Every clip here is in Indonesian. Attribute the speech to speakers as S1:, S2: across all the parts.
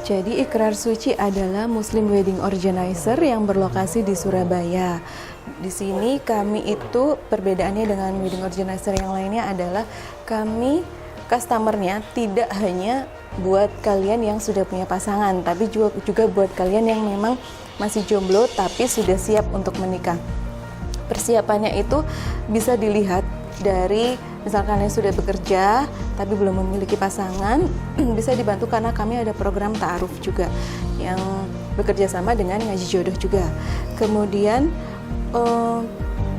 S1: Jadi Ikrar Suci adalah Muslim Wedding Organizer yang berlokasi di Surabaya. Di sini kami itu perbedaannya dengan wedding organizer yang lainnya adalah kami customernya tidak hanya buat kalian yang sudah punya pasangan, tapi juga buat kalian yang memang masih jomblo tapi sudah siap untuk menikah. Persiapannya itu bisa dilihat dari misalkan kalian sudah bekerja tapi belum memiliki pasangan, bisa dibantu karena kami ada program ta'aruf juga yang bekerja sama dengan ngaji jodoh juga. Kemudian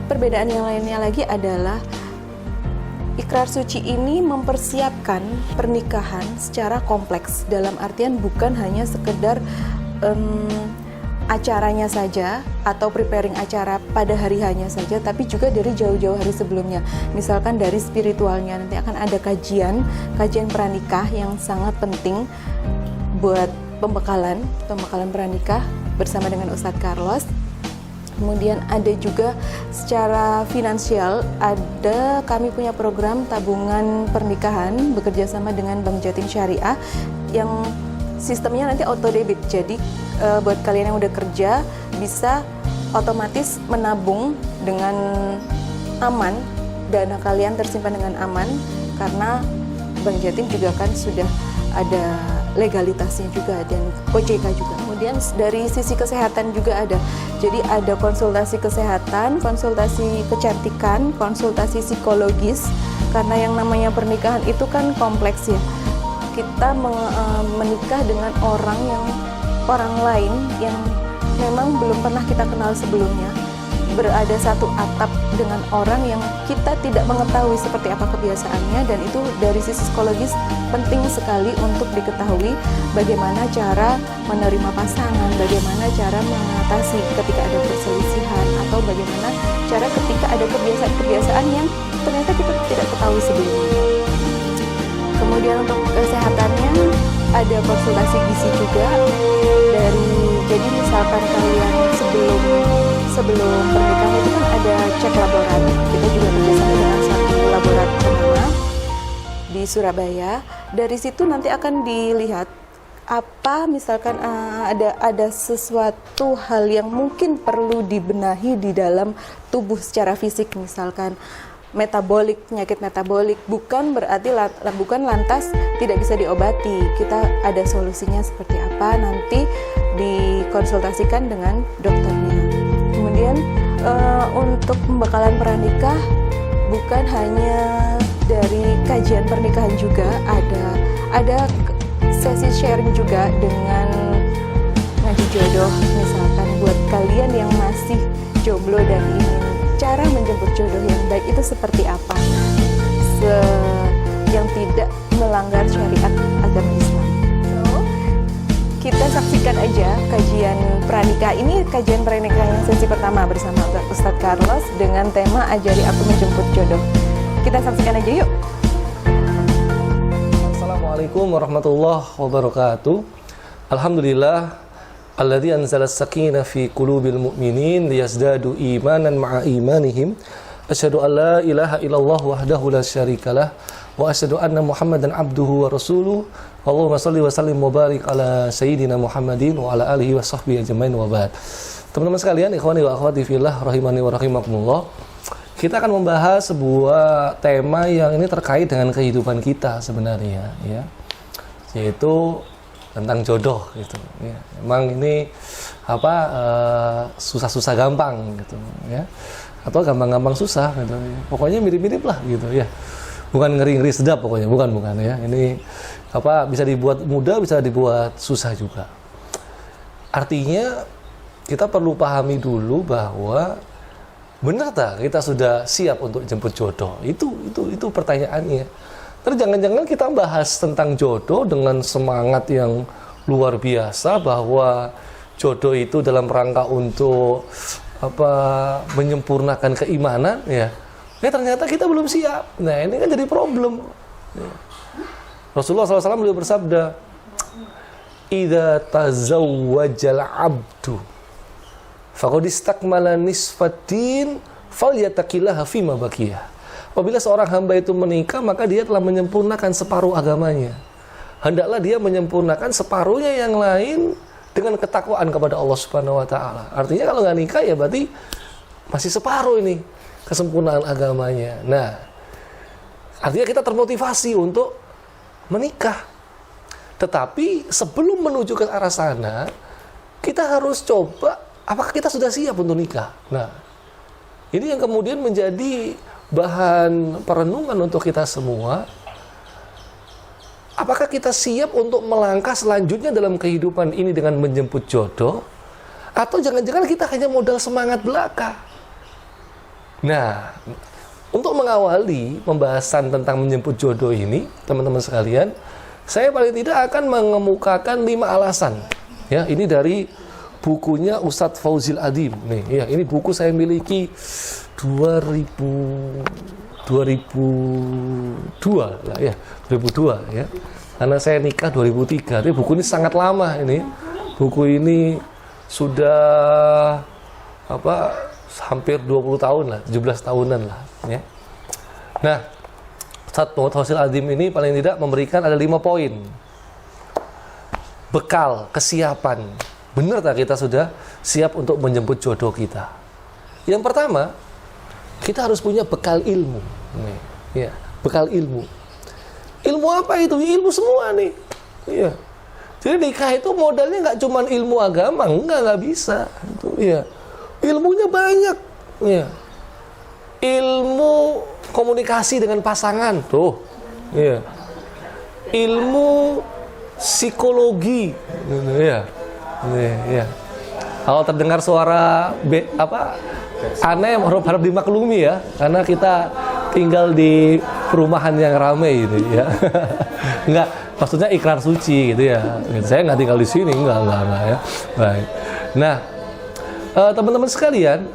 S1: perbedaan yang lainnya lagi adalah Ikrar Suci ini mempersiapkan pernikahan secara kompleks, dalam artian bukan hanya sekedar acaranya saja atau preparing acara pada hari hanya saja, tapi juga dari jauh-jauh hari sebelumnya. Misalkan dari spiritualnya, nanti akan ada kajian pranikah yang sangat penting buat pembekalan pranikah bersama dengan Ustadz Carlos. Kemudian ada juga secara finansial, kami punya program tabungan pernikahan bekerja sama dengan Bank Jatim Syariah yang sistemnya nanti auto debit. Jadi buat kalian yang udah kerja bisa otomatis menabung dengan aman, dana kalian tersimpan dengan aman karena Bank Jatim juga kan sudah ada legalitasnya juga dan OJK juga. Kemudian dari sisi kesehatan juga ada. Jadi ada konsultasi kesehatan, konsultasi kecantikan, konsultasi psikologis, karena yang namanya pernikahan itu kan kompleks ya. Kita menikah dengan orang lain yang memang belum pernah kita kenal sebelumnya. Berada satu atap dengan orang yang kita tidak mengetahui seperti apa kebiasaannya, dan itu dari sisi psikologis penting sekali untuk diketahui bagaimana cara menerima pasangan, bagaimana cara mengatasi ketika ada perselisihan, atau bagaimana cara ketika ada kebiasaan-kebiasaan yang ternyata kita tidak ketahui sebelumnya. Kemudian untuk kesehatannya ada konsultasi gizi juga jadi misalkan kalian sebelum pernikahan itu kan ada cek laboratorium. Kita juga bekerjasama dengan satu laboratorium di Surabaya. Dari situ nanti akan dilihat apa misalkan ada sesuatu hal yang mungkin perlu dibenahi di dalam tubuh secara fisik, misalkan penyakit metabolik, bukan berarti bukan lantas tidak bisa diobati. Kita ada solusinya seperti apa, nanti dikonsultasikan dengan dokternya. Kemudian untuk pembekalan pranikah bukan hanya dari kajian pernikahan juga, ada sesi sharing juga dengan ngaji jodoh, misalkan buat kalian yang masih jomblo dan ingin cara menjemput jodoh yang baik itu seperti apa, yang tidak melanggar syariat agama Islam. Kita saksikan aja kajian pranikah ini, kajian pranikah yang sesi pertama bersama Ustadz Carlos dengan tema Ajari Aku Menjemput Jodoh. Kita saksikan aja yuk.
S2: Assalamualaikum warahmatullahi wabarakatuh. Alhamdulillah alladzi anzala as-sakinah fi qulubil mu'minin liyazdadu imanan ma'a imanihim. Asyhadu an la ilaha illallah wahdahu la syarikalah wa asyhadu anna Muhammadan abduhu wa rasuluh. Allahumma shalli wa sallim wa barik ala sayyidina Muhammadin wa ala alihi wa sahbihi ajmain wa ba'd. Teman-teman sekalian, ikhwani wa akhwati fillah rahimani wa rahimakumullah. Kita akan membahas sebuah tema yang ini terkait dengan kehidupan kita sebenarnya ya. Yaitu tentang jodoh gitu ya. Emang ini susah-susah gampang gitu ya. Atau gampang-gampang susah gitu ya. Pokoknya mirip-mirip lah gitu ya. Bukan ngeri-ngeri sedap pokoknya, bukan ya. Ini bisa dibuat mudah, bisa dibuat susah juga. Artinya kita perlu pahami dulu bahwa benar tak kita sudah siap untuk jemput jodoh? Itu pertanyaannya. Terus jangan-jangan kita bahas tentang jodoh dengan semangat yang luar biasa bahwa jodoh itu dalam rangka untuk menyempurnakan keimanan ya. Ternyata kita belum siap. Nah, ini kan jadi problem. Rasulullah SAW beliau bersabda, "Idza tazawwajal 'abdu faqad istakmala nisfatin falyattaqillaha fima baqiyah." Apabila seorang hamba itu menikah, maka dia telah menyempurnakan separuh agamanya. hendaklah dia menyempurnakan separuhnya yang lain dengan ketakwaan kepada Allah Subhanahu wa taala. Artinya kalau nggak nikah ya berarti masih separuh ini kesempurnaan agamanya. Nah, artinya kita termotivasi untuk menikah. Tetapi sebelum menuju ke arah sana, kita harus coba apakah kita sudah siap untuk nikah. Nah, ini yang kemudian menjadi bahan perenungan untuk kita semua. Apakah kita siap untuk melangkah selanjutnya dalam kehidupan ini dengan menjemput jodoh? Atau jangan-jangan kita hanya modal semangat belaka? Nah, untuk mengawali pembahasan tentang menjemput jodoh ini, teman-teman sekalian, saya paling tidak akan mengemukakan 5 alasan. Ya, ini dari bukunya Ustadz Fauzil Adim. Nih, ya, ini buku saya miliki 2002 lah ya, 2002 ya. Karena saya nikah 2003. Tapi buku ini sangat lama ini. Buku ini sudah hampir 20 tahun lah, 17 tahunan lah ya. Nah, Ustadz Fauzil Adim ini paling tidak memberikan ada 5 poin. Bekal, kesiapan. Benar tak kita sudah siap untuk menjemput jodoh kita? Yang pertama, kita harus punya bekal ilmu. Nih, ya, bekal ilmu. Ilmu apa itu? Ilmu semua nih. Ya. Jadi nikah itu modalnya nggak cuma ilmu agama, nggak bisa. Itu, ya. Ilmunya banyak. Ya. Ilmu komunikasi dengan pasangan, tuh. Ya. Ilmu psikologi, ya. Ya. Kalau terdengar suara aneh, harap dimaklumi ya, karena kita tinggal di perumahan yang ramai gitu ya. Enggak, maksudnya ikrar suci gitu ya. Saya nggak tinggal di sini, enggak ya. Baik. Nah, teman-teman sekalian,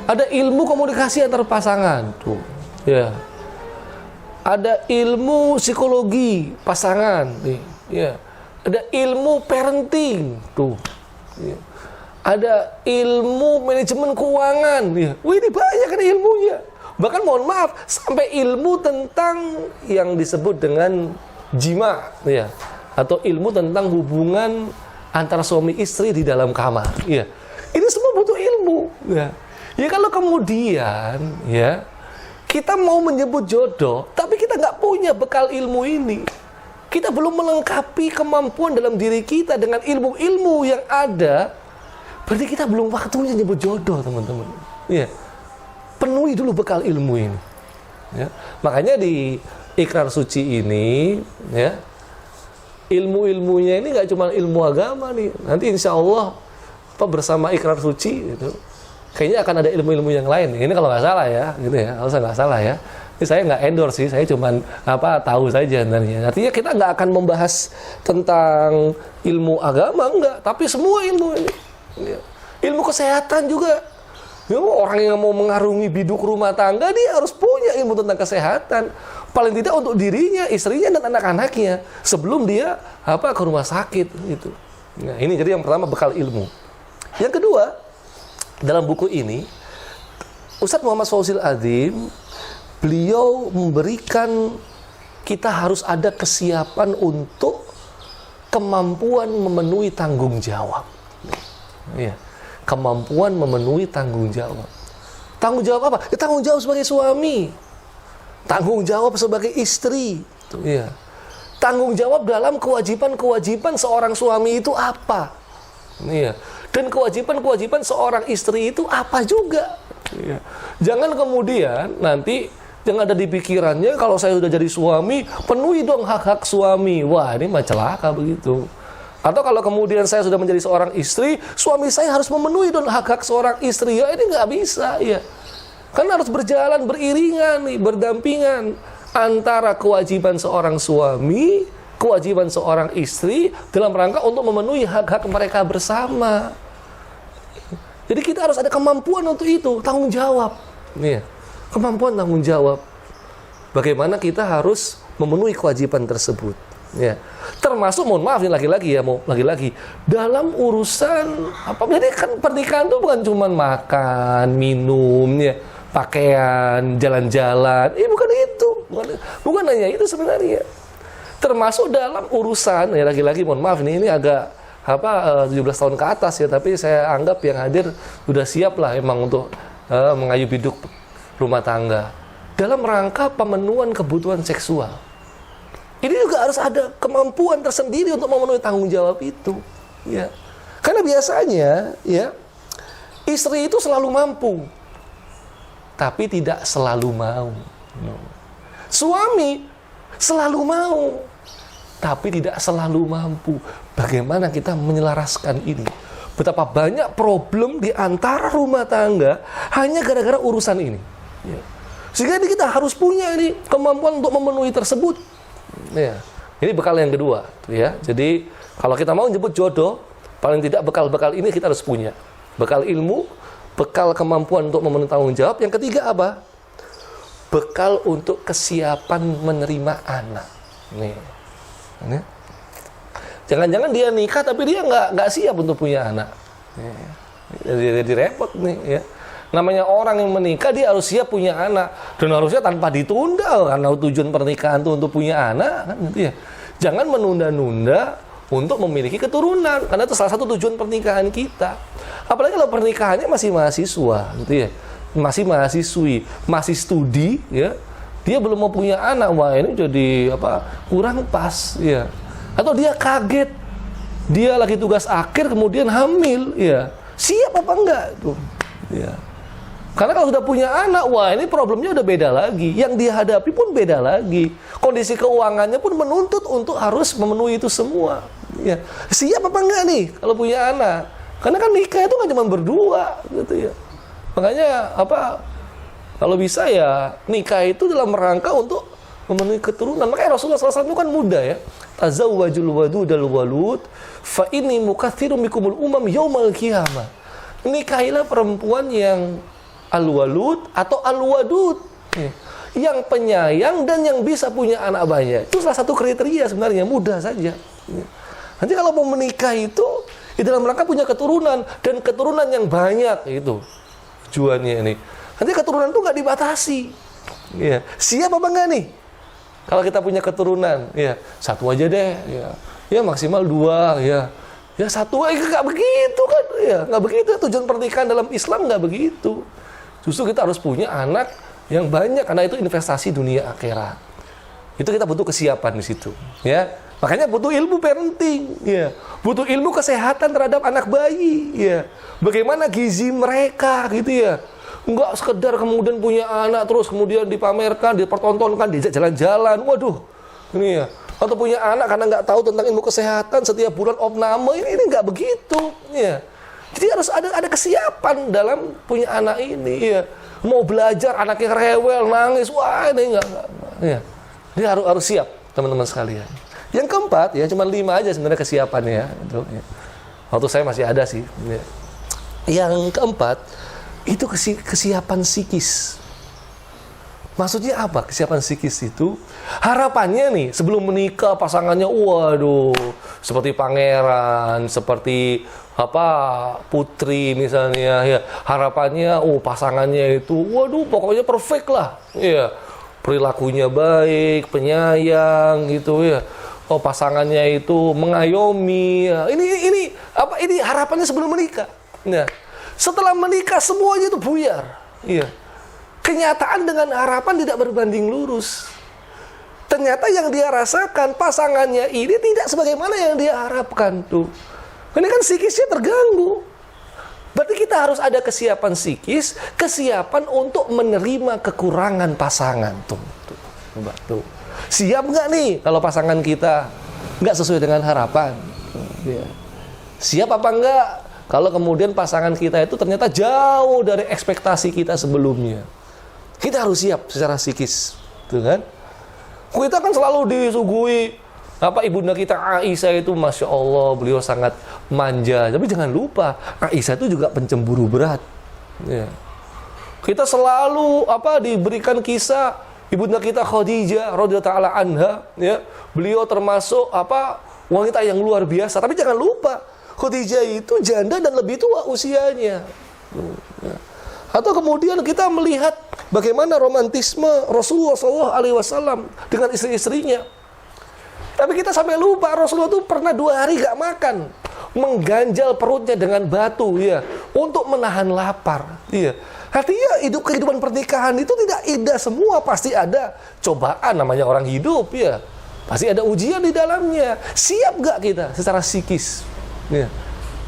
S2: ada ilmu komunikasi antar pasangan tuh, ya. Ada ilmu psikologi pasangan, nih, ya. Ada ilmu parenting, tuh. Ya. Ada ilmu manajemen keuangan, ya. Wih, ini banyak kan ilmunya. Bahkan mohon maaf, sampai ilmu tentang yang disebut dengan jima, ya. Atau ilmu tentang hubungan antara suami istri di dalam kamar, ya. Ini semua butuh ilmu, ya. Ya kalau kemudian, ya, kita mau menjemput jodoh, tapi kita nggak punya bekal ilmu ini. Kita belum melengkapi kemampuan dalam diri kita dengan ilmu-ilmu yang ada, berarti kita belum waktunya nyebut jodoh, teman-teman. Ya. Penuhi dulu bekal ilmu ini. Ya. Makanya di ikrar suci ini, ya, ilmu-ilmunya ini nggak cuma ilmu agama nih. Nanti insya Allah bersama ikrar suci, gitu, kayaknya akan ada ilmu-ilmu yang lain. Ini kalau nggak salah ya, gitu ya. Kalau saya nggak salah ya. Ini saya nggak endorse sih, saya cuman tahu saja sebenarnya. Artinya kita nggak akan membahas tentang ilmu agama, enggak, tapi semua ilmu ini. Ya. Ilmu kesehatan juga. Ya, orang yang mau mengarungi biduk rumah tangga, dia harus punya ilmu tentang kesehatan. Paling tidak untuk dirinya, istrinya, dan anak-anaknya. Sebelum dia ke rumah sakit. Gitu. Nah, ini jadi yang pertama, bekal ilmu. Yang kedua, dalam buku ini, Ustadz Muhammad Fauzil Adim, beliau memberikan kita harus ada kesiapan untuk kemampuan memenuhi tanggung jawab. Ya. Kemampuan memenuhi tanggung jawab. Tanggung jawab apa? Ya, tanggung jawab sebagai suami. Tanggung jawab sebagai istri. Ya. Tanggung jawab dalam kewajiban-kewajiban seorang suami itu apa? Ya. Dan kewajiban-kewajiban seorang istri itu apa juga? Ya. Jangan kemudian nanti yang ada di pikirannya, kalau saya sudah jadi suami, penuhi dong hak-hak suami. Wah, ini mah celaka begitu. Atau kalau kemudian saya sudah menjadi seorang istri, suami saya harus memenuhi dong hak-hak seorang istri. Ya, ini nggak bisa, ya. Kan harus berjalan beriringan nih, berdampingan antara kewajiban seorang suami, kewajiban seorang istri dalam rangka untuk memenuhi hak-hak mereka bersama. Jadi kita harus ada kemampuan untuk itu, tanggung jawab. Nih, kemampuan tanggung jawab. Bagaimana kita harus memenuhi kewajiban tersebut. Ya. Termasuk, mohon maaf ini lagi-lagi dalam urusan jadi kan pernikahan itu bukan cuma makan, minum, ya, pakaian, jalan-jalan. Bukan itu. Bukan hanya itu sebenarnya. Termasuk dalam urusan, ya lagi-lagi mohon maaf ini agak 17 tahun ke atas ya, tapi saya anggap yang hadir sudah siap lah emang untuk mengayuh hidup rumah tangga. Dalam rangka pemenuhan kebutuhan seksual. Ini juga harus ada kemampuan tersendiri untuk memenuhi tanggung jawab itu. Ya. Karena biasanya ya istri itu selalu mampu, tapi tidak selalu mau. Suami selalu mau, tapi tidak selalu mampu. Bagaimana kita menyelaraskan ini? Betapa banyak problem di antara rumah tangga hanya gara-gara urusan ini. Ya. Sehingga kita harus punya ini kemampuan untuk memenuhi tersebut. Ya. Ini bekal yang kedua. Ya. Jadi kalau kita mau nyebut jodoh, paling tidak bekal-bekal ini kita harus punya. Bekal ilmu, bekal kemampuan untuk memenuhi tanggung jawab. Yang ketiga apa? Bekal untuk kesiapan menerima anak. Nih. Ini. Jangan-jangan dia nikah tapi dia nggak siap untuk punya anak. Jadi repot nih ya. Namanya orang yang menikah dia harus siap punya anak dan harusnya tanpa ditunda karena tujuan pernikahan itu untuk punya anak kan gitu ya. Jangan menunda-nunda untuk memiliki keturunan karena itu salah satu tujuan pernikahan kita. Apalagi kalau pernikahannya masih mahasiswa gitu ya. Masih mahasiswi, masih studi ya. Dia belum mau punya anak, wah ini jadi kurang pas ya. Atau dia kaget, dia lagi tugas akhir kemudian hamil, ya siap apa enggak tuh? Ya. Karena kalau sudah punya anak, wah ini problemnya udah beda lagi. Yang dihadapi pun beda lagi. Kondisi keuangannya pun menuntut untuk harus memenuhi itu semua. Ya. Siap apa enggak nih kalau punya anak? Karena kan nikah itu nggak cuma berdua, gitu ya. Makanya kalau bisa ya nikah itu dalam rangka untuk memenuhi keturunan. Makanya Rasulullah SAW kan muda ya. Tazawwajul wadudal walud fa inni mukatsirum bikumul umam yaumal qiyamah. Nikahilah perempuan yang al-walud atau al-wadud. Yang penyayang dan yang bisa punya anak banyak. Itu salah satu kriteria sebenarnya, mudah saja. Nanti kalau mau menikah itu dalam rangka punya keturunan dan keturunan yang banyak itu tujuannya ini. Nanti keturunan itu nggak dibatasi. Ya. Siap apa enggak nih? Kalau kita punya keturunan, ya satu aja deh, ya maksimal 2, ya satu aja nggak begitu kan, ya nggak begitu. Tujuan pernikahan dalam Islam nggak begitu. Justru kita harus punya anak yang banyak karena itu investasi dunia akhirat. Itu kita butuh kesiapan di situ, ya. Makanya butuh ilmu parenting, ya. Butuh ilmu kesehatan terhadap anak bayi, ya. Bagaimana gizi mereka, gitu ya. Enggak sekedar kemudian punya anak terus kemudian dipamerkan, dipertontonkan, diajak jalan-jalan. Waduh, ini ya. Atau punya anak karena nggak tahu tentang ilmu kesehatan, setiap bulan opname, ini nggak begitu, ya. Jadi harus ada kesiapan dalam punya anak ini, ya. Mau belajar anaknya rewel, nangis, wah ini enggak. Ya. Jadi harus siap, teman-teman sekalian. Yang keempat, ya cuma 5 aja sebenarnya kesiapannya, ya. Itu, ya. Waktu saya masih ada sih. Ya. Yang keempat, itu kesiapan psikis. Maksudnya apa kesiapan psikis itu? Harapannya nih, sebelum menikah pasangannya, waduh, seperti pangeran, seperti putri misalnya, ya. Harapannya, pasangannya itu, waduh, pokoknya perfect lah, ya. Perilakunya baik, penyayang, gitu ya. Pasangannya itu mengayomi. Ya. Ini harapannya sebelum menikah. Nah, setelah menikah semuanya itu buyar. Iya. Kenyataan dengan harapan tidak berbanding lurus. Ternyata yang dia rasakan pasangannya ini tidak sebagaimana yang dia harapkan tuh. Ini kan psikisnya terganggu. Berarti kita harus ada kesiapan psikis, kesiapan untuk menerima kekurangan pasangan tuh. Coba tuh. Siap nggak nih kalau pasangan kita nggak sesuai dengan harapan? Ya. Siap apa enggak kalau kemudian pasangan kita itu ternyata jauh dari ekspektasi kita sebelumnya? Kita harus siap secara psikis, tuh kan? Kita kan selalu disuguhi ibunda kita Aisyah itu, masya Allah, beliau sangat manja. Tapi jangan lupa, Aisyah itu juga pencemburu berat. Ya. Kita selalu diberikan kisah ibunda kita Khadijah radhiyallahu ta'ala anha, ya. Beliau termasuk wanita yang luar biasa. Tapi jangan lupa, Khadijah itu janda dan lebih tua usianya. Atau kemudian kita melihat bagaimana romantisme Rasulullah SAW dengan istri-istrinya. Tapi kita sampai lupa Rasulullah tuh pernah 2 hari gak makan, mengganjal perutnya dengan batu ya untuk menahan lapar. Iya. Artinya kehidupan pernikahan itu tidak indah semua, pasti ada cobaan, namanya orang hidup ya. Pasti ada ujian di dalamnya. Siap gak kita secara psikis ya,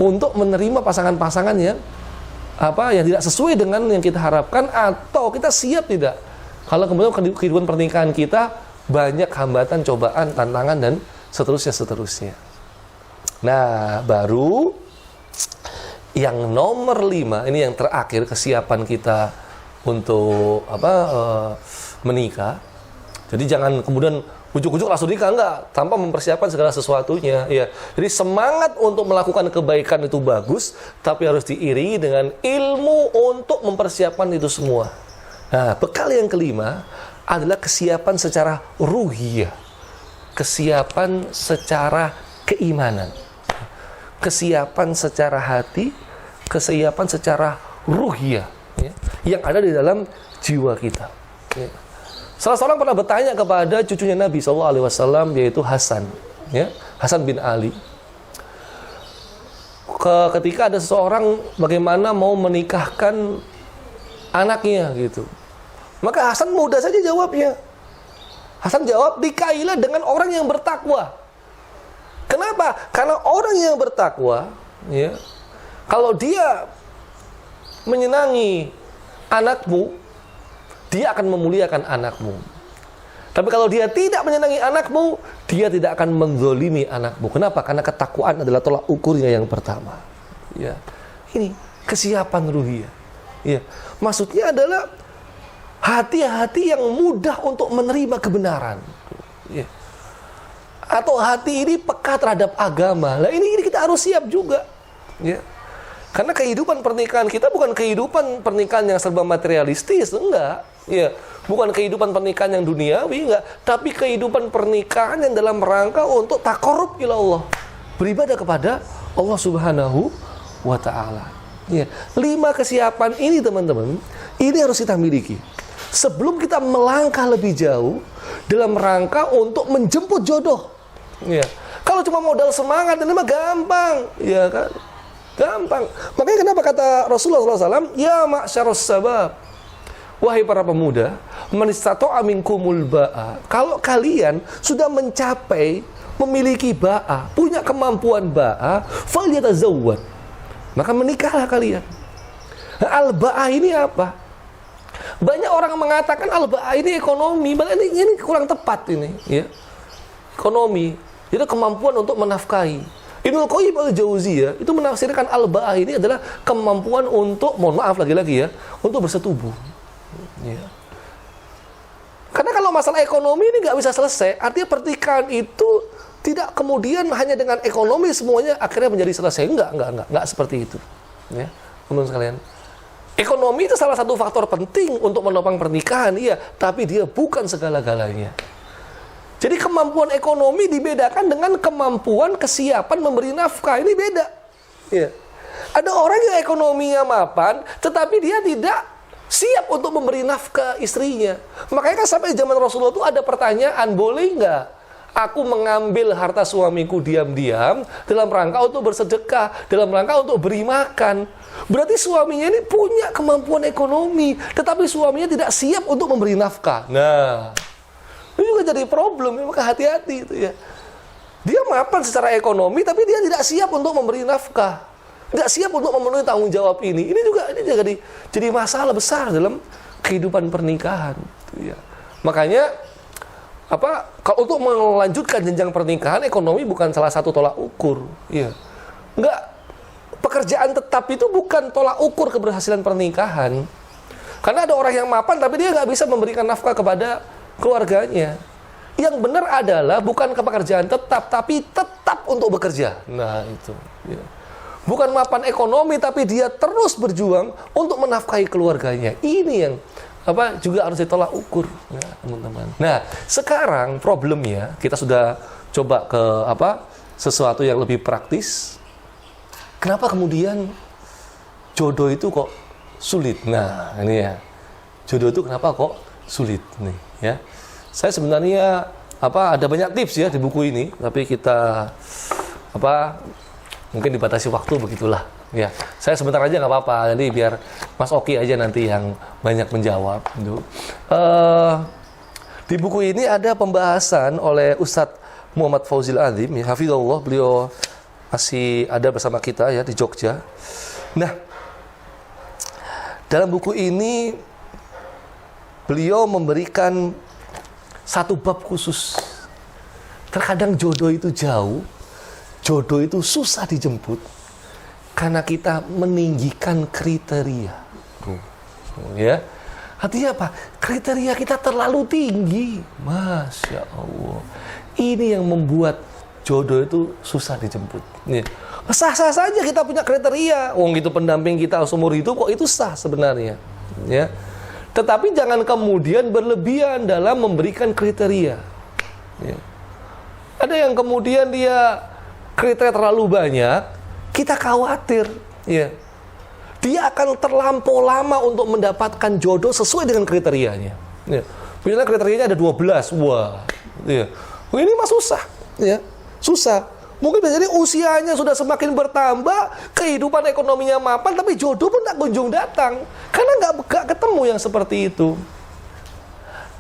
S2: untuk menerima pasangan-pasangan yang tidak sesuai dengan yang kita harapkan, atau kita siap tidak kalau kemudian kehidupan pernikahan kita banyak hambatan, cobaan, tantangan, dan seterusnya. Nah, baru yang nomor 5, ini yang terakhir, kesiapan kita untuk menikah. Jadi jangan kemudian ujuk-ujuk langsung nikah, enggak, tanpa mempersiapkan segala sesuatunya. Ya. Jadi semangat untuk melakukan kebaikan itu bagus, tapi harus diiringi dengan ilmu untuk mempersiapkan itu semua. Nah, bekal yang kelima adalah kesiapan secara ruhiyah, kesiapan secara keimanan, kesiapan secara hati, kesiapan secara ruhiyah ya, yang ada di dalam jiwa kita. Ya. Salah seorang pernah bertanya kepada cucunya Nabi SAW, yaitu Hasan, ya, Hasan bin Ali. Ketika ada seseorang bagaimana mau menikahkan anaknya gitu, maka Hasan mudah saja jawabnya. Hasan jawab, nikahilah dengan orang yang bertakwa. Kenapa? Karena orang yang bertakwa, ya, kalau dia menyenangi anakmu, dia akan memuliakan anakmu. Tapi kalau dia tidak menyenangi anakmu, dia tidak akan menzolimi anakmu. Kenapa? Karena ketakwaan adalah tolak ukurnya yang pertama. Ya, ini kesiapan ruhiyah. Ya, maksudnya adalah hati-hati yang mudah untuk menerima kebenaran. Ya. Atau hati ini peka terhadap agama. Nah, ini kita harus siap juga. Ya. Karena kehidupan pernikahan kita bukan kehidupan pernikahan yang serba materialistis, enggak. Ya, bukan kehidupan pernikahan yang duniawi, enggak. Tapi kehidupan pernikahan yang dalam rangka untuk taqarrub ila Allah, beribadah kepada Allah Subhanahu wa Ta'ala. Ya. 5 kesiapan ini, teman-teman, ini harus kita miliki sebelum kita melangkah lebih jauh dalam rangka untuk menjemput jodoh. Ya. Kalau cuma modal semangat, ini mah gampang, ya kan? Gampang. Makanya kenapa kata Rasulullah SAW, ya ma'syarus sabab, wahai para pemuda, man istata'a minkumul ba'a, kalau kalian sudah mencapai memiliki ba'a, punya kemampuan ba'a, falyatazawwad, maka menikahlah kalian. Nah, al-ba'a ini apa? Banyak orang mengatakan al-ba'a ini ekonomi, ini kurang tepat ini, ya. Ekonomi, itu kemampuan untuk menafkahi. Ibnu Qayyim al-Jauziyah itu menafsirkan al-ba'ah ini adalah kemampuan untuk, mohon maaf lagi-lagi ya, untuk bersetubuh. Ya. Karena kalau masalah ekonomi ini nggak bisa selesai, artinya pernikahan itu tidak kemudian hanya dengan ekonomi semuanya akhirnya menjadi selesai. Enggak seperti itu. Ya, teman-teman sekalian. Ekonomi itu salah satu faktor penting untuk menopang pernikahan, iya, tapi dia bukan segala-galanya. Jadi kemampuan ekonomi dibedakan dengan kemampuan kesiapan memberi nafkah. Ini beda. Ya. Ada orang yang ekonominya mapan, tetapi dia tidak siap untuk memberi nafkah istrinya. Makanya kan sampai zaman Rasulullah itu ada pertanyaan, boleh nggak aku mengambil harta suamiku diam-diam dalam rangka untuk bersedekah, dalam rangka untuk beri makan. Berarti suaminya ini punya kemampuan ekonomi, tetapi suaminya tidak siap untuk memberi nafkah. Nah, itu juga jadi problem, maka hati-hati itu ya. Dia mapan secara ekonomi, tapi dia tidak siap untuk memberi nafkah, tidak siap untuk memenuhi tanggung jawab ini. Ini juga jadi masalah besar dalam kehidupan pernikahan. Ya. Makanya kalau untuk melanjutkan jenjang pernikahan, ekonomi bukan salah satu tolak ukur. Ya. Pekerjaan tetap itu bukan tolak ukur keberhasilan pernikahan. Karena ada orang yang mapan tapi dia nggak bisa memberikan nafkah kepada keluarganya. Yang benar adalah bukan pekerjaan tetap, tapi tetap untuk bekerja. Nah itu. Ya. Bukan mapan ekonomi tapi dia terus berjuang untuk menafkahi keluarganya. Ini yang juga harus ditolak ukur, ya, teman-teman. Nah sekarang problemnya kita sudah coba ke sesuatu yang lebih praktis. Kenapa kemudian jodoh itu kok sulit? Nah, ini ya. Jodoh itu kenapa kok sulit nih, ya. Saya sebenarnya ada banyak tips ya di buku ini, tapi kita mungkin dibatasi waktu, begitulah. Ya, saya sebentar aja nggak apa-apa. Jadi biar Mas Oki aja nanti yang banyak menjawab. Di buku ini ada pembahasan oleh Ustadz Muhammad Fauzil Adzim, ya, hafizahullah, beliau masih ada bersama kita ya di Jogja. Nah, dalam buku ini beliau memberikan satu bab khusus. Terkadang jodoh itu jauh, jodoh itu susah dijemput karena kita meninggikan kriteria. Ya, artinya apa? Kriteria kita terlalu tinggi. Masya Allah. Ini yang membuat jodoh itu susah dijemput. Ya. Sah-sah saja kita punya kriteria. Wong itu pendamping kita seumur hidup, kok itu sah sebenarnya. Ya. Tetapi jangan kemudian berlebihan dalam memberikan kriteria. Ya. Ada yang kemudian dia kriteria terlalu banyak, kita khawatir. Ya. Dia akan terlampau lama untuk mendapatkan jodoh sesuai dengan kriterianya. Ya. Misalnya kriterianya ada 12. Wah. Ya. Ini mah susah. Ya. Susah. Mungkin bisa jadi usianya sudah semakin bertambah, kehidupan ekonominya mapan, tapi jodoh pun tak kunjung datang. Karena nggak ketemu yang seperti itu.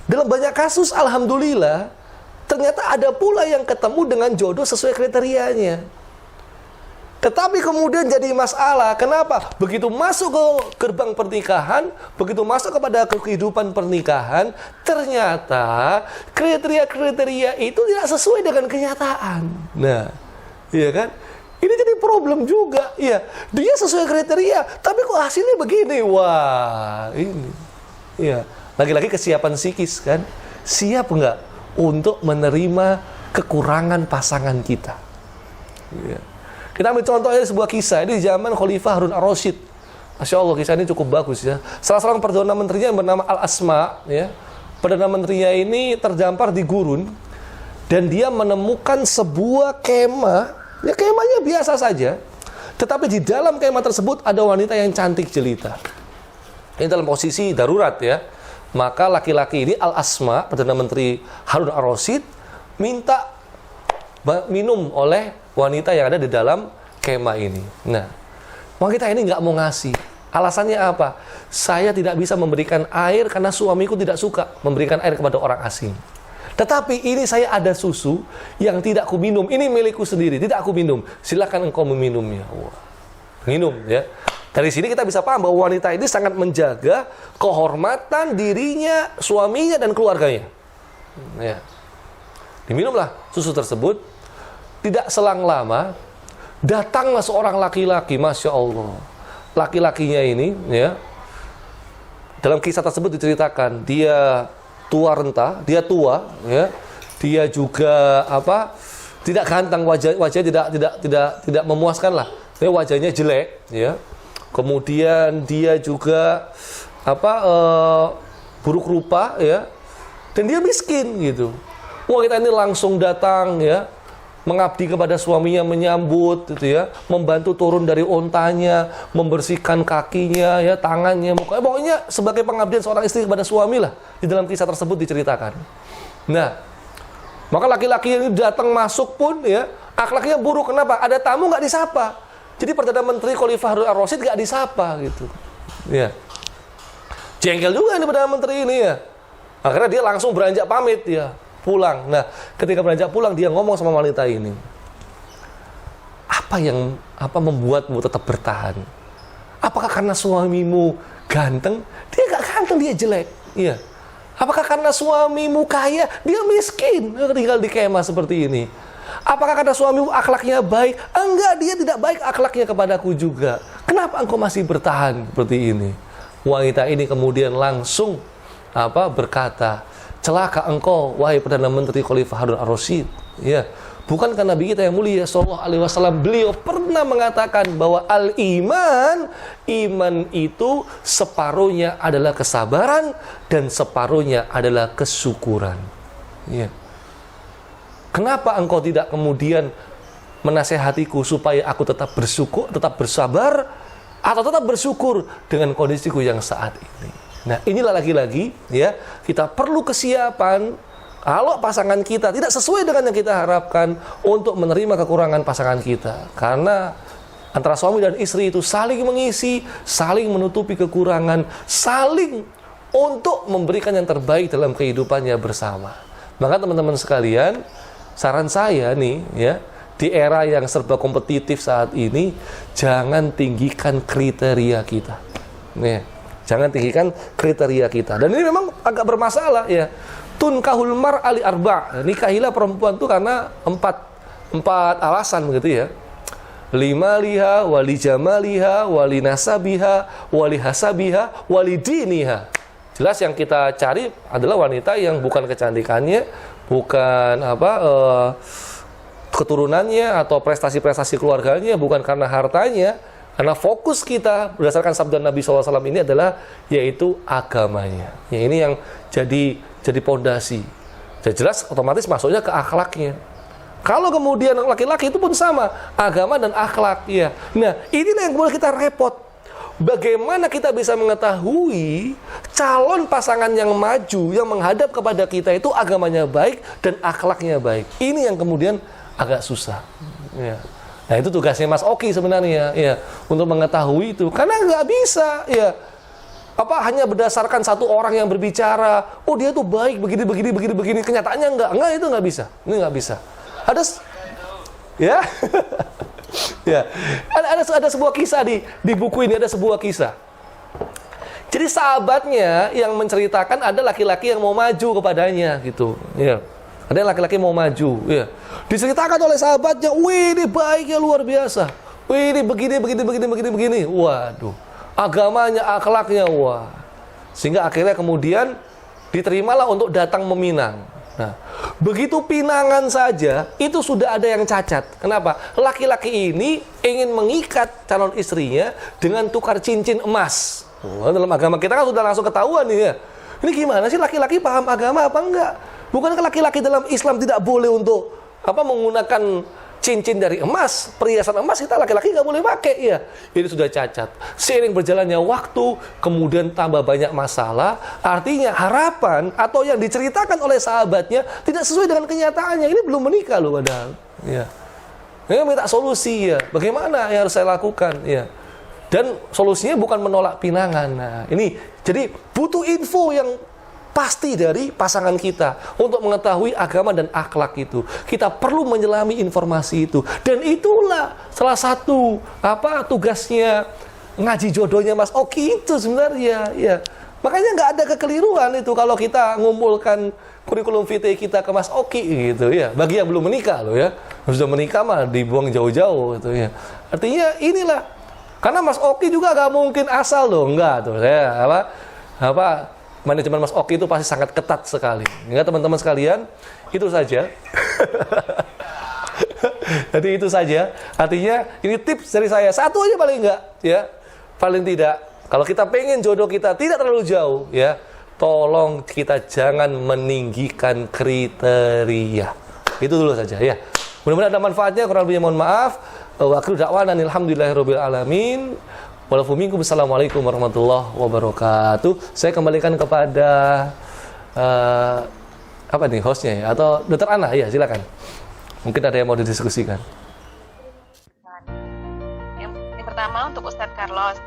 S2: Dalam banyak kasus, alhamdulillah, ternyata ada pula yang ketemu dengan jodoh sesuai kriterianya. Tetapi kemudian jadi masalah. Kenapa? Begitu masuk ke gerbang pernikahan, begitu masuk kepada kehidupan pernikahan, ternyata kriteria-kriteria itu tidak sesuai dengan kenyataan. Nah, iya kan? Ini jadi problem juga. Iya, dia sesuai kriteria, tapi kok hasilnya begini? Wah, ini. Iya, lagi-lagi kesiapan psikis kan? Siap nggak untuk menerima kekurangan pasangan kita? Iya. Kita ambil contoh aja sebuah kisah. Ini di zaman Khalifah Harun Ar-Rasyid. Masya Allah, kisah ini cukup bagus ya. Salah seorang Perdana Menterinya yang bernama Al-Asma, ya. Perdana Menterinya ini terdampar di gurun dan dia menemukan sebuah kemah. Ya, kemahnya biasa saja. Tetapi di dalam kemah tersebut ada wanita yang cantik jelita. Ini dalam posisi darurat ya. Maka laki-laki ini Al-Asma, Perdana Menteri Harun Ar-Rasyid, minta minum oleh wanita yang ada di dalam kemah ini. Nah, wanita ini nggak mau ngasih. Alasannya apa? Saya tidak bisa memberikan air karena suamiku tidak suka memberikan air kepada orang asing. Tetapi ini saya ada susu yang tidak aku minum. Ini milikku sendiri, tidak aku minum. Silakan engkau meminumnya. Wah, minum ya. Dari sini kita bisa paham bahwa wanita ini sangat menjaga kehormatan dirinya, suaminya dan keluarganya. Ya. Diminumlah susu tersebut. Tidak selang lama, datanglah seorang laki-laki, Masya Allah. Laki-lakinya ini, ya, dalam kisah tersebut diceritakan, dia tua renta, dia tua, ya, dia juga tidak ganteng, wajahnya tidak memuaskan lah, ya, wajahnya jelek, ya. Kemudian dia juga buruk rupa, ya, dan dia miskin gitu. Wah, kita ini langsung datang, ya, mengabdi kepada suaminya, menyambut gitu ya, membantu turun dari ontanya, membersihkan kakinya, ya, tangannya, mukanya, pokoknya sebagai pengabdian seorang istri kepada suami lah. Di dalam kisah tersebut diceritakan. Nah, maka laki-laki ini datang masuk pun ya, akhlaknya buruk. Kenapa? Ada tamu nggak disapa. Jadi Perdana Menteri Khalifah Harun Ar-Rasyid nggak disapa gitu. Ya, jengkel juga ini Perdana Menteri ini ya. Akhirnya dia langsung beranjak pamit ya. Pulang. Nah, ketika beranjak pulang dia ngomong sama wanita ini, apa yang membuatmu tetap bertahan? Apakah karena suamimu ganteng? Dia gak ganteng, dia jelek. Iya. Apakah karena suamimu kaya? Dia miskin, tinggal di kemah seperti ini. Apakah karena suamimu akhlaknya baik? Enggak, dia tidak baik akhlaknya kepadaku juga. Kenapa engkau masih bertahan seperti ini? Wanita ini kemudian langsung berkata, celaka engkau, wahai Perdana Menteri Khalifah Harun Ar-Rasyid. Ya, bukankah Nabi kita yang mulia Sallallahu Alaihi Wasallam beliau pernah mengatakan bahwa iman itu separuhnya adalah kesabaran dan separuhnya adalah kesyukuran. Ya. Kenapa engkau tidak kemudian menasehatiku supaya aku tetap bersyukur, tetap bersabar, atau tetap bersyukur dengan kondisiku yang saat ini? Nah, inilah lagi-lagi ya, kita perlu kesiapan Kalau pasangan kita tidak sesuai dengan yang kita harapkan, untuk menerima kekurangan pasangan kita. Karena antara suami dan istri itu saling mengisi, saling menutupi kekurangan, saling untuk memberikan yang terbaik dalam kehidupannya bersama. Maka teman-teman sekalian, saran saya nih ya, di era yang serba kompetitif saat ini, jangan tinggikan kriteria kita. Nih, jangan tinggikan kriteria kita. Dan ini memang agak bermasalah ya. Tunkahul mar'ali arba'. Nikahilah perempuan itu karena empat alasan begitu ya. Limaliha, wali jamaliha, wali nasabiha, wali hasabiha, wali diniha. Jelas yang kita cari adalah wanita yang bukan kecantikannya, bukan keturunannya atau prestasi-prestasi keluarganya, bukan karena hartanya. Karena fokus kita berdasarkan sabda Nabi SAW ini adalah yaitu agamanya. Ya, ini yang jadi pondasi. Jadi jelas otomatis masuknya ke akhlaknya. Kalau kemudian laki-laki itu pun sama, agama dan akhlak ya. Nah, inilah yang kemudian kita repot. Bagaimana kita bisa mengetahui calon pasangan yang maju, yang menghadap kepada kita itu agamanya baik dan akhlaknya baik. Ini yang kemudian agak susah. Ya. Nah, itu tugasnya Mas Oki sebenarnya ya, untuk mengetahui itu. Karena nggak bisa ya. Hanya berdasarkan satu orang yang berbicara, oh dia tuh baik begini, kenyataannya enggak itu nggak bisa, ini nggak bisa. Ya, ya, ada sebuah kisah di buku ini, ada sebuah kisah. Jadi sahabatnya yang menceritakan ada laki-laki yang mau maju kepadanya gitu, ya. Ada laki-laki mau maju, ya. Diceritakan oleh sahabatnya, wih ini baiknya luar biasa, wih ini begini, waduh. Agamanya, akhlaknya, wah. Sehingga akhirnya kemudian diterimalah untuk datang meminang. Nah, begitu pinangan saja, itu sudah ada yang cacat. Kenapa? Laki-laki ini ingin mengikat calon istrinya dengan tukar cincin emas. Wah, dalam agama kita kan sudah langsung ketahuan nih ya. Ini gimana sih, laki-laki paham agama apa enggak? Bukankah laki-laki dalam Islam tidak boleh untuk menggunakan cincin dari emas, perhiasan emas, kita laki-laki nggak boleh pakai ya. Ini sudah cacat. Seiring berjalannya waktu, kemudian tambah banyak masalah. Artinya harapan atau yang diceritakan oleh sahabatnya tidak sesuai dengan kenyataannya. Ini belum menikah loh padahal. Ya. Ini minta solusi ya. Bagaimana yang harus saya lakukan ya? Dan solusinya bukan menolak pinangan. Nah, ini jadi butuh info yang pasti dari pasangan kita untuk mengetahui agama dan akhlak itu. Kita perlu menyelami informasi itu. Dan itulah salah satu tugasnya ngaji jodohnya Mas Oki itu sebenarnya ya. Makanya nggak ada kekeliruan itu kalau kita ngumpulkan kurikulum vitae kita ke Mas Oki gitu ya. Bagi yang belum menikah loh ya. Sudah menikah mah dibuang jauh-jauh gitu ya. Artinya inilah, karena Mas Oki juga nggak mungkin asal loh, enggak tuh saya manajemen Mas Oki itu pasti sangat ketat sekali. Enggak teman-teman sekalian, itu saja. Jadi itu saja. Artinya ini tips dari saya. Satu aja paling enggak ya. Paling tidak, kalau kita pengen jodoh kita tidak terlalu jauh ya, tolong kita jangan meninggikan kriteria. Itu dulu saja ya. Mudah-mudahan ada manfaatnya. Kurang lebihnya mohon maaf. Wa akhiru da'wana alhamdulillahirabbil alamin. Wassalamualaikum warahmatullahi wabarakatuh. Saya kembalikan kepada hostnya ya, atau Dr. Ana ya, silakan. Mungkin ada yang mau didiskusikan.
S3: Yang pertama untuk Ustadz Carlos,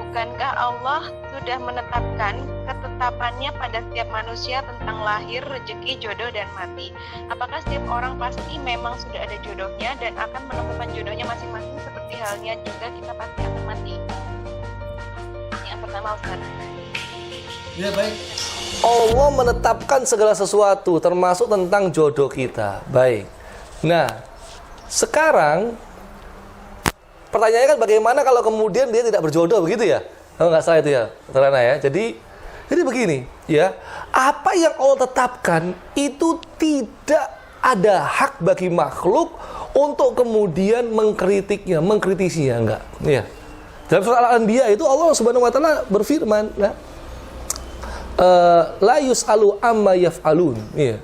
S3: bukankah Allah sudah menetapkan ketetapannya pada setiap manusia tentang lahir, rezeki, jodoh, dan mati? Apakah setiap orang pasti memang sudah ada jodohnya dan akan menemukan jodohnya masing-masing, seperti halnya juga kita pasti akan mati? Yang pertama, Ustaz.
S2: Ya, baik. Allah menetapkan segala sesuatu, termasuk tentang jodoh kita. Baik. Nah, sekarang pertanyaannya kan bagaimana kalau kemudian dia tidak berjodoh, begitu ya? Kalau nggak salah itu ya, Terana ya. Jadi begini ya, apa yang Allah tetapkan itu tidak ada hak bagi makhluk untuk kemudian mengkritiknya, mengkritisinya, enggak. Ya. Dalam surah Al-Anbiya itu Allah Subhanahu wa taala berfirman, la yus'alu amma yaf'alun. Ya.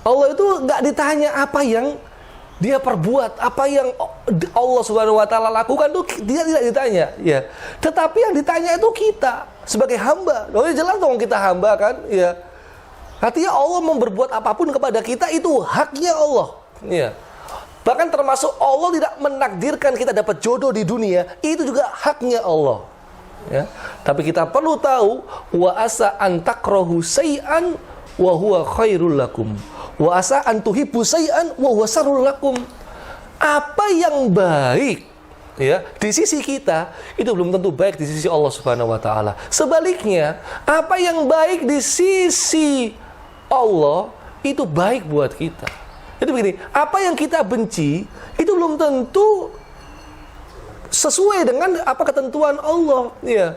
S2: Allah itu enggak ditanya apa yang dia perbuat, apa yang Allah Subhanahu wa taala lakukan itu dia tidak ditanya, ya. Tetapi yang ditanya itu kita sebagai hamba. Oh, jelas dong kita hamba kan, ya. Artinya Allah berbuat apapun kepada kita itu haknya Allah. Ya. Bahkan termasuk Allah tidak menakdirkan kita dapat jodoh di dunia, itu juga haknya Allah. Ya. Tapi kita perlu tahu, wa asa an takrahu syai'an wa huwa khairul lakum. Wa asa an tuhibbu syai'an wa huwa syarrul lakum. Apa yang baik ya di sisi kita itu belum tentu baik di sisi Allah Subhanahu wa taala. Sebaliknya, apa yang baik di sisi Allah itu baik buat kita. Itu begini, apa yang kita benci itu belum tentu sesuai dengan apa ketentuan Allah, ya.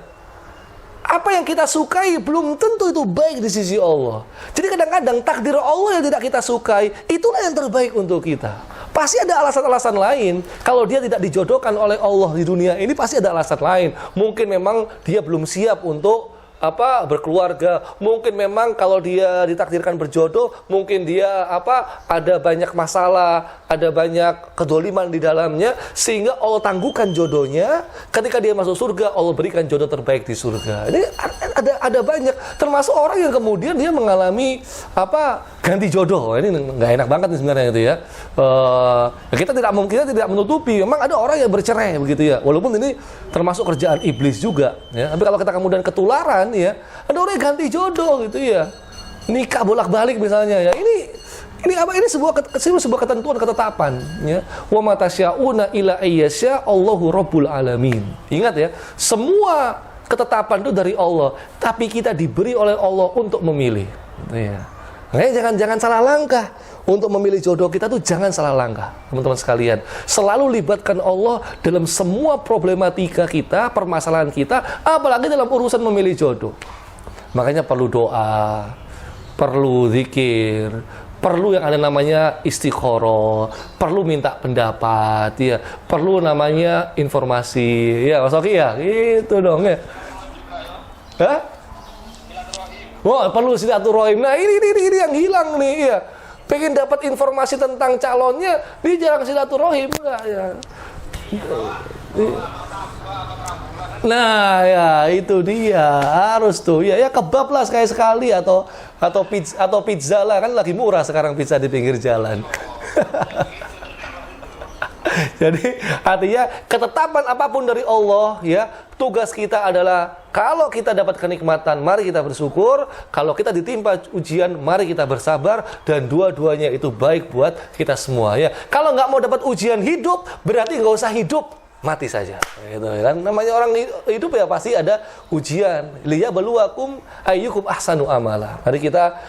S2: Apa yang kita sukai belum tentu itu baik di sisi Allah. Jadi kadang-kadang takdir Allah yang tidak kita sukai, itulah yang terbaik untuk kita. Pasti ada alasan-alasan lain. Kalau dia tidak dijodohkan oleh Allah di dunia ini, pasti ada alasan lain. Mungkin memang dia belum siap untuk berkeluarga. Mungkin memang kalau dia ditakdirkan berjodoh, mungkin dia ada banyak masalah, ada banyak kedoliman di dalamnya, sehingga Allah tangguhkan jodohnya. Ketika dia masuk surga, Allah berikan jodoh terbaik di surga. Ini ada banyak, termasuk orang yang kemudian dia mengalami ganti jodoh. Ini nggak enak banget nih sebenarnya itu ya. Kita tidak menutupi, memang ada orang yang bercerai begitu ya. Walaupun ini termasuk kerjaan iblis juga ya. Tapi kalau kita kemudian ketularan ya, ada orang yang ganti jodoh gitu ya, nikah bolak-balik misalnya ya, ini sebuah ketentuan, ketetapan ya. Wa ma tasyauna illa ayyasya Allahu rabbul alamin. Ingat ya, semua ketetapan itu dari Allah, tapi kita diberi oleh Allah untuk memilih ya. Makanya jangan salah langkah untuk memilih jodoh kita tuh, jangan salah langkah, teman-teman sekalian. Selalu libatkan Allah dalam semua problematika kita, permasalahan kita, apalagi dalam urusan memilih jodoh. Makanya perlu doa, perlu zikir, perlu yang ada namanya istikharah, perlu minta pendapat, ya, perlu namanya informasi, ya Mas Oki ya, gitu dong ya. Hah? Wah, perlu silaturahim. Nah, ini yang hilang nih, ya. Pengen dapat informasi tentang calonnya, dia jarang silaturahim enggak ya. Nah, ya itu dia, harus tuh. Ya kebab lah sekali-sekali atau pizza lah, kan lagi murah sekarang pizza di pinggir jalan. Jadi artinya ketetapan apapun dari Allah ya, tugas kita adalah kalau kita dapat kenikmatan, mari kita bersyukur. Kalau kita ditimpa ujian, mari kita bersabar. Dan dua-duanya itu baik buat kita semua ya. Kalau nggak mau dapat ujian hidup, berarti nggak usah hidup, mati saja. Gitu kan? Namanya orang hidup ya pasti ada ujian. Liyabluwakum ayyukum ahsanu amala. Mari kita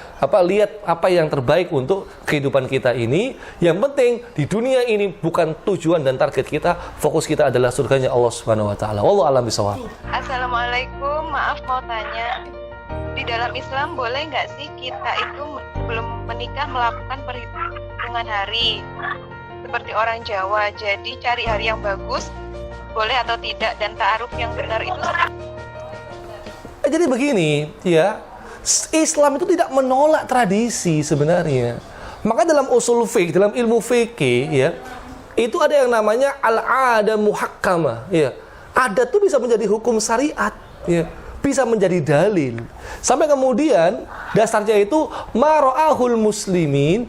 S2: lihat apa yang terbaik untuk kehidupan kita ini. Yang penting di dunia ini bukan tujuan dan target kita, fokus kita adalah surganya Allah Subhanahu wa taala. Wallahu a'lam bishawab.
S3: Assalamualaikum, maaf mau tanya. Di dalam Islam boleh nggak sih kita itu sebelum menikah melakukan perhitungan hari seperti orang Jawa? Jadi cari hari yang bagus, boleh atau tidak, dan ta'aruf yang benar itu
S2: jadi begini ya, Islam itu tidak menolak tradisi sebenarnya. Maka dalam usul fiqh, dalam ilmu fikih ya, itu ada yang namanya al-'adah muhakkamah ya. Adat itu bisa menjadi hukum syariat ya, bisa menjadi dalil. Sampai kemudian dasarnya itu mara'ahul muslimin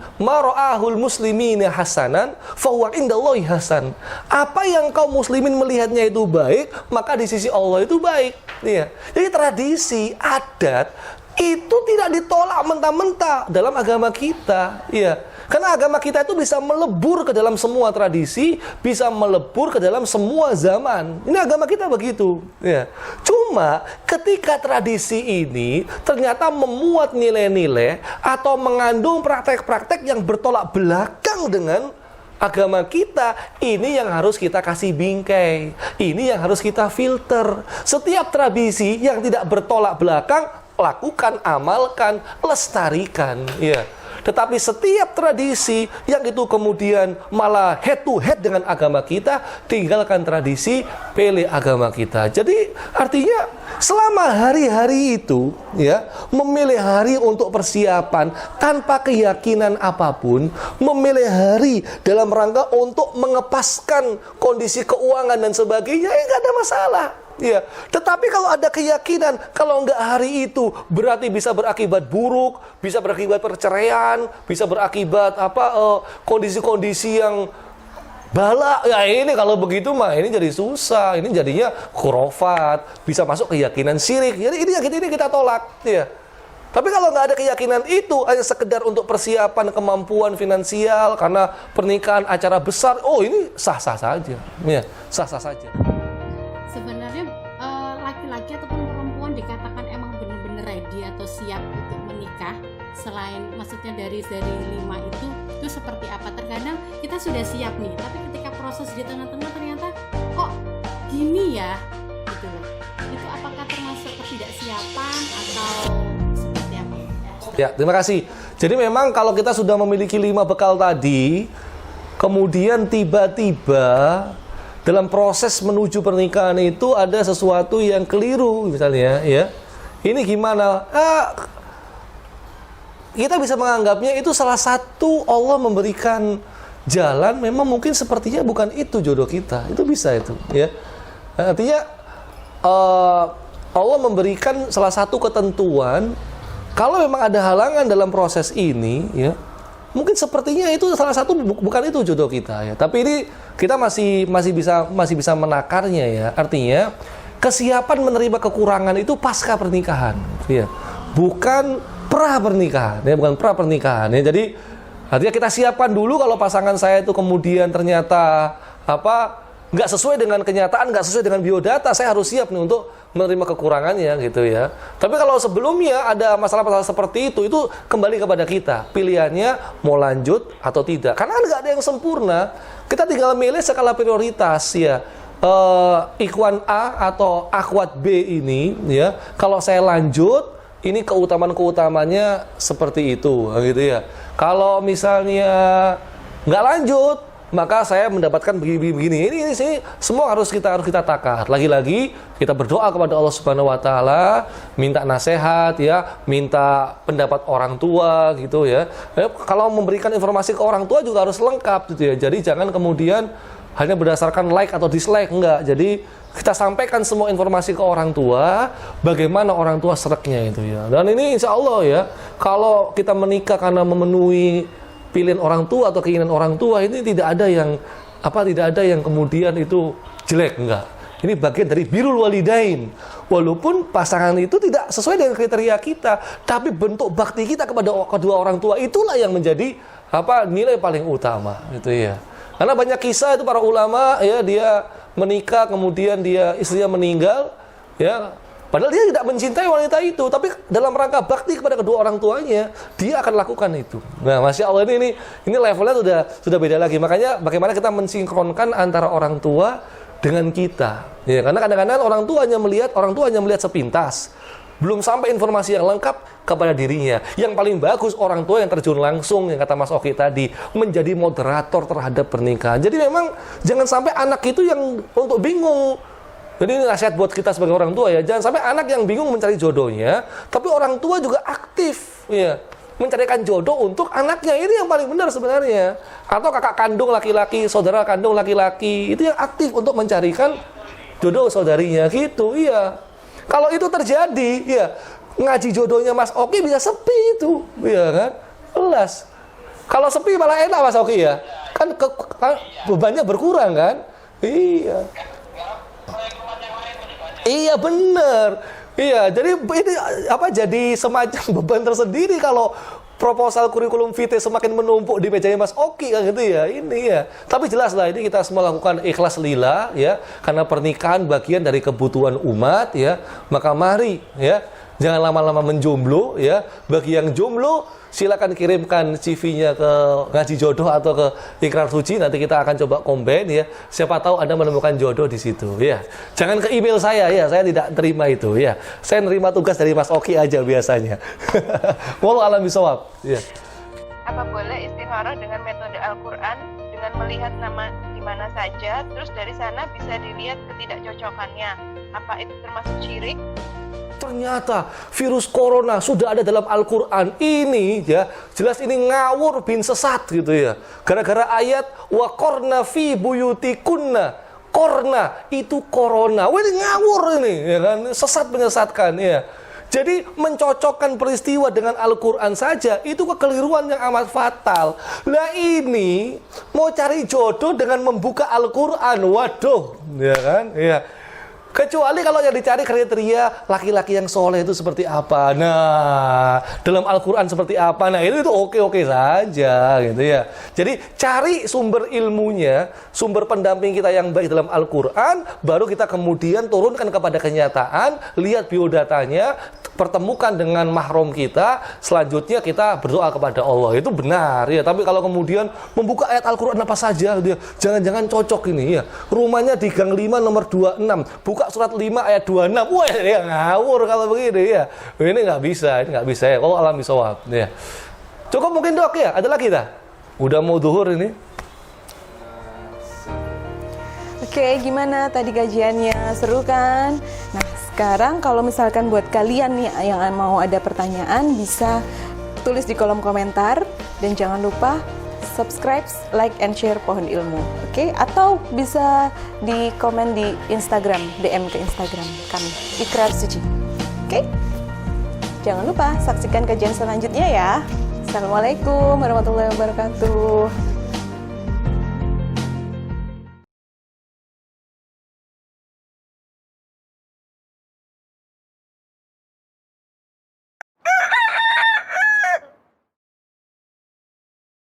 S2: hasanan fa huwa indallahi hasan. Apa yang kaum muslimin melihatnya itu baik, maka di sisi Allah itu baik ya. Jadi tradisi, adat itu tidak ditolak mentah-mentah dalam agama kita ya. Karena agama kita itu bisa melebur ke dalam semua tradisi, bisa melebur ke dalam semua zaman. Ini agama kita begitu ya. Cuma ketika tradisi ini ternyata memuat nilai-nilai atau mengandung praktek-praktek yang bertolak belakang dengan agama kita, ini yang harus kita kasih bingkai. Ini yang harus kita filter. Setiap tradisi yang tidak bertolak belakang, lakukan, amalkan, lestarikan ya. Tetapi setiap tradisi yang itu kemudian malah head to head dengan agama kita, tinggalkan tradisi, pilih agama kita. Jadi artinya selama hari-hari itu ya, memilih hari untuk persiapan tanpa keyakinan apapun, memilih hari dalam rangka untuk mengepaskan kondisi keuangan dan sebagainya, nggak ada masalah. Ya, tetapi kalau ada keyakinan kalau enggak hari itu berarti bisa berakibat buruk, bisa berakibat perceraian, bisa berakibat kondisi-kondisi yang bala. Ya ini kalau begitu mah ini jadi susah, ini jadinya khurafat, bisa masuk keyakinan syirik. Jadi ini kita tolak, ya. Tapi kalau nggak ada keyakinan itu hanya sekedar untuk persiapan kemampuan finansial karena pernikahan acara besar, oh ini sah-sah saja, ya sah-sah saja.
S4: Sebenarnya laki-laki ataupun perempuan dikatakan emang benar-benar ready atau siap untuk menikah, selain maksudnya dari 5 itu seperti apa? Terkadang kita sudah siap nih, tapi ketika proses di tengah-tengah ternyata kok gini ya, gitu loh. Itu apakah termasuk ketidaksiapan atau seperti apa?
S2: Ya, terima kasih. Jadi memang kalau kita sudah memiliki 5 bekal tadi, kemudian tiba-tiba dalam proses menuju pernikahan itu ada sesuatu yang keliru misalnya, ya. Ini gimana? Kita bisa menganggapnya itu salah satu Allah memberikan jalan, memang mungkin sepertinya bukan itu jodoh kita. Itu bisa itu, ya. Artinya Allah memberikan salah satu ketentuan kalau memang ada halangan dalam proses ini, ya. Mungkin sepertinya itu salah satu bukan itu jodoh kita, ya. Tapi ini kita masih bisa menakarnya, ya. Artinya kesiapan menerima kekurangan itu pasca pernikahan, ya. Bukan pra pernikahan, ya. Bukan pra pernikahan, ya. Jadi artinya kita siapkan dulu kalau pasangan saya itu kemudian ternyata nggak sesuai dengan kenyataan, nggak sesuai dengan biodata, saya harus siap nih untuk menerima kekurangannya, gitu ya. Tapi kalau sebelumnya ada masalah-masalah seperti itu kembali kepada kita. Pilihannya mau lanjut atau tidak. Karena nggak ada yang sempurna. Kita tinggal milih skala prioritas, ya. Ikhwan A atau akhwat B ini, ya. Kalau saya lanjut, ini keutamaan-keutamanya seperti itu, gitu ya. Kalau misalnya nggak lanjut, maka saya mendapatkan begini. Ini semua harus kita takar. Lagi-lagi kita berdoa kepada Allah Subhanahu wa taala, minta nasihat, ya, minta pendapat orang tua, gitu ya. Kalau memberikan informasi ke orang tua juga harus lengkap, gitu ya. Jadi jangan kemudian hanya berdasarkan like atau dislike, enggak. Jadi kita sampaikan semua informasi ke orang tua, bagaimana orang tua sereknya itu, ya. Dan ini insya Allah, ya, kalau kita menikah karena memenuhi pilihan orang tua atau keinginan orang tua, ini tidak ada yang kemudian itu jelek, enggak. Ini bagian dari birrul walidain. Walaupun pasangan itu tidak sesuai dengan kriteria kita, tapi bentuk bakti kita kepada kedua orang tua itulah yang menjadi nilai paling utama, gitu ya. Karena banyak kisah itu para ulama, ya, dia menikah kemudian istrinya meninggal, ya. Padahal dia tidak mencintai wanita itu, tapi dalam rangka bakti kepada kedua orang tuanya, dia akan lakukan itu. Nah, Masya Allah, ini levelnya sudah beda lagi. Makanya bagaimana kita mensinkronkan antara orang tua dengan kita. Ya, karena kadang-kadang orang tua hanya melihat sepintas. Belum sampai informasi yang lengkap kepada dirinya. Yang paling bagus orang tua yang terjun langsung, yang kata Mas Oki tadi, menjadi moderator terhadap pernikahan. Jadi memang jangan sampai anak itu yang untuk bingung. Jadi ini nasihat buat kita sebagai orang tua, ya. Jangan sampai anak yang bingung mencari jodohnya, tapi orang tua juga aktif, ya, mencarikan jodoh untuk anaknya. Ini yang paling benar sebenarnya. Atau kakak kandung laki-laki, saudara kandung laki-laki, itu yang aktif untuk mencarikan jodoh saudarinya, gitu, iya. Kalau itu terjadi, ya, ngaji jodohnya Mas Oki bisa sepi itu, ya kan? Jelas. Kalau sepi malah enak Mas Oki, ya. Kan bebannya berkurang, kan? Iya. Iya, benar. Iya, jadi ini jadi semacam beban tersendiri kalau proposal kurikulum vitae semakin menumpuk di mejanya Mas Oki, kan, gitu ya. Ini, ya. Tapi jelas lah, ini kita semua lakukan ikhlas lillah, ya, karena pernikahan bagian dari kebutuhan umat, ya. Maka mari, ya, jangan lama-lama menjomblo, ya. Bagi yang jomblo, silakan kirimkan CV-nya ke ngaji jodoh atau ke ikrar suci, nanti kita akan coba combine, ya. Siapa tahu Anda menemukan jodoh di situ, ya. Jangan ke email saya, ya. Saya tidak terima itu, ya. Saya nerima tugas dari Mas Oki aja biasanya. Wallahu a'lam bishawab, ya.
S3: Apa boleh istikharah dengan metode Al-Quran dengan melihat nama di mana saja, terus dari sana bisa dilihat ketidakcocokannya? Apa itu termasuk syirik?
S2: Ternyata virus corona sudah ada dalam Al-Quran. Ini, ya, jelas ini ngawur bin sesat, gitu ya. Gara-gara ayat wa qarna fi buyutikunna Korna itu corona. Wah, ini ngawur ini, ya kan? Sesat menyesatkan, ya. Jadi mencocokkan peristiwa dengan Al-Quran saja itu kekeliruan yang amat fatal. Lah ini mau cari jodoh dengan membuka Al-Quran, waduh, ya kan? Ya. Kecuali kalau yang dicari kriteria laki-laki yang soleh itu seperti apa. Nah, dalam Al-Quran seperti apa. Nah, itu oke-oke saja gitu ya. Jadi cari sumber ilmunya, sumber pendamping kita yang baik dalam Al-Quran, baru kita kemudian turunkan kepada kenyataan, lihat biodatanya, pertemukan dengan mahram kita, selanjutnya kita berdoa kepada Allah. Itu benar ya. Tapi kalau kemudian membuka ayat Al-Quran apa saja, dia jangan-jangan cocok ini ya. Rumahnya di Gang 5 nomor 26, buka surat 5 ayat 26. Wah, ya ngawur kalau begini ya. Ini nggak bisa ya. Kalau alam bisawab ya. Cukup mungkin Dok ya. Ada lagi dah? Udah mau zuhur ini.
S1: Oke, gimana tadi kajiannya? Seru kan? Nah, sekarang kalau misalkan buat kalian nih yang mau ada pertanyaan, bisa tulis di kolom komentar. Dan jangan lupa subscribe, like, and share Pohon Ilmu. Oke? Atau bisa di komen di Instagram, DM ke Instagram kami, Ikrar Suci. Oke? Jangan lupa saksikan kajian selanjutnya ya. Assalamualaikum warahmatullahi wabarakatuh.